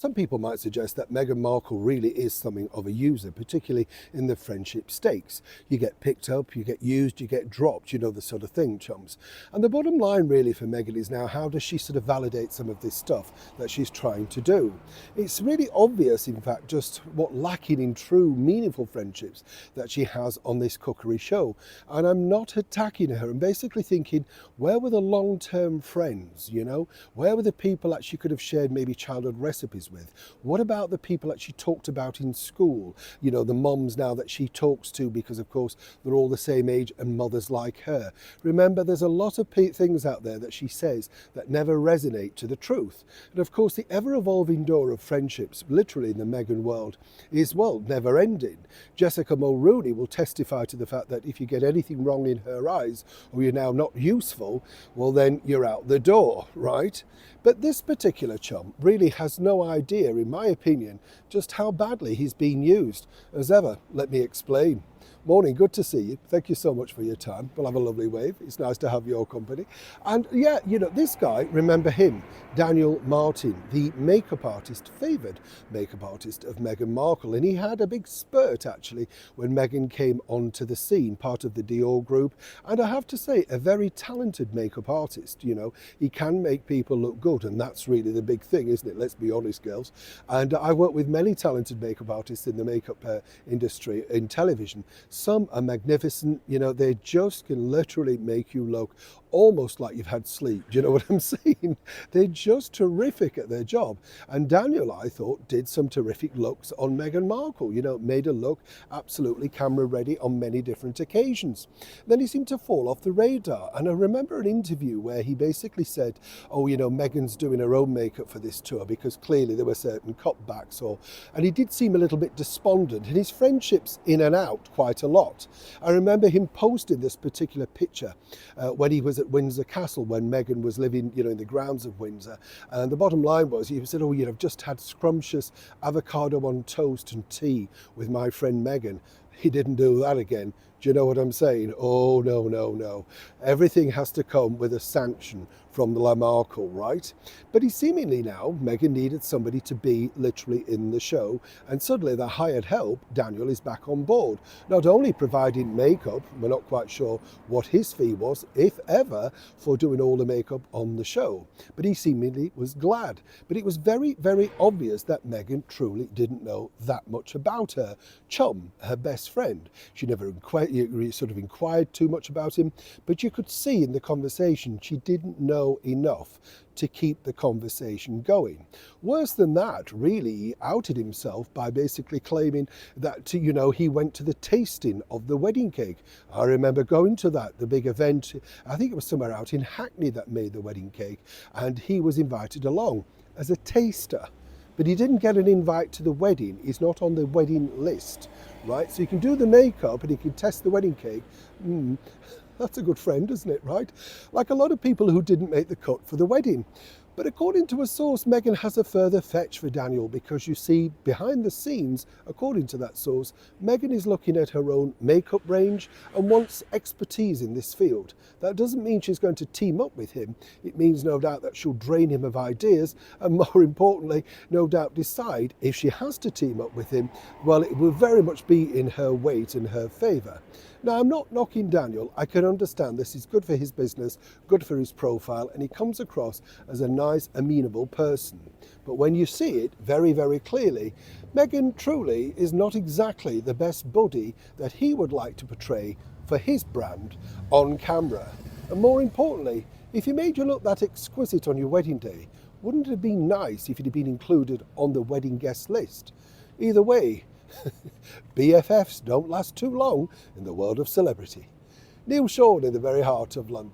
Some people might suggest that Meghan Markle really is something of a user, particularly in the friendship stakes. You get picked up, you get used, you get dropped, you know, the sort of thing, chums. And the bottom line really for Meghan is now, how does she sort of validate some of this stuff that she's trying to do? It's really obvious, in fact, just what lacking in true, meaningful friendships that she has on this cookery show. And I'm not attacking her. I'm basically thinking, where were the long-term friends, you know? Where were the people that she could have shared maybe childhood recipes with? What about the people that she talked about in school? You know, the moms now that she talks to, because of course they're all the same age and mothers like her. Remember, there's a lot of things out there that she says that never resonate to the truth. And of course, the ever-evolving door of friendships, literally in the Meghan world, is, well, never ending. Jessica Mulrooney will testify to the fact that if you get anything wrong in her eyes, or you're now not useful, well, then you're out the door, right? But this particular chum really has no idea, in my opinion, just how badly he's been used. As ever, let me explain. Morning, good to see you. Thank you so much for your time. We'll have a lovely wave. It's nice to have your company. And yeah, you know, this guy, remember him, Daniel Martin, the makeup artist, favoured makeup artist of Meghan Markle. And he had a big spurt, actually, when Meghan came onto the scene, part of the Dior group. And I have to say, a very talented makeup artist, you know. He can make people look good, and that's really the big thing, isn't it? Let's be honest, girls. And I work with many talented makeup artists in the makeup industry, in television. Some are magnificent, you know, they just can literally make you look almost like you've had sleep. Do you know what I'm saying? They're just terrific at their job. And Daniel, I thought, did some terrific looks on Meghan Markle, you know, made her look absolutely camera ready on many different occasions. Then he seemed to fall off the radar. And I remember an interview where he basically said, oh, you know, Meghan's doing her own makeup for this tour because clearly there were certain cutbacks, and he did seem a little bit despondent, and his friendships in and out quite a lot. I remember him posting this particular picture when he was at Windsor Castle, when Meghan was living, you know, in the grounds of Windsor. And the bottom line was, he said, oh, you know, I've just had scrumptious avocado on toast and tea with my friend Meghan. He didn't do that again. Do you know what I'm saying? Oh, no, no, no. Everything has to come with a sanction from the Markle, right? But he seemingly now, Meghan needed somebody to be literally in the show, and suddenly the hired help, Daniel, is back on board. Not only providing makeup, we're not quite sure what his fee was, if ever, for doing all the makeup on the show, but he seemingly was glad. But it was very, very obvious that Meghan truly didn't know that much about her chum, her best friend. She never sort of inquired too much about him, but you could see in the conversation she didn't know enough to keep the conversation going. Worse than that, really, he outed himself by basically claiming that, you know, he went to the tasting of the wedding cake. I remember going to that, the big event, I think it was somewhere out in Hackney that made the wedding cake, and he was invited along as a taster. But he didn't get an invite to the wedding. He's not on the wedding list, right? So you can do the makeup and you can test the wedding cake. That's a good friend, isn't it, right? Like a lot of people who didn't make the cut for the wedding. But according to a source, Meghan has a further fetch for Daniel, because you see, behind the scenes, according to that source, Meghan is looking at her own makeup range and wants expertise in this field. That doesn't mean she's going to team up with him. It means no doubt that she'll drain him of ideas, and more importantly, no doubt decide if she has to team up with him, well, it will very much be in her weight and her favour. Now, I'm not knocking Daniel. I can understand this is good for his business, good for his profile, and he comes across as a nice, amenable person. But when you see it very, very clearly, Meghan truly is not exactly the best buddy that he would like to portray for his brand on camera. And more importantly, if he made you look that exquisite on your wedding day, wouldn't it have been nice if it had been included on the wedding guest list? Either way, BFFs don't last too long in the world of celebrity. Neil Sean in the very heart of London.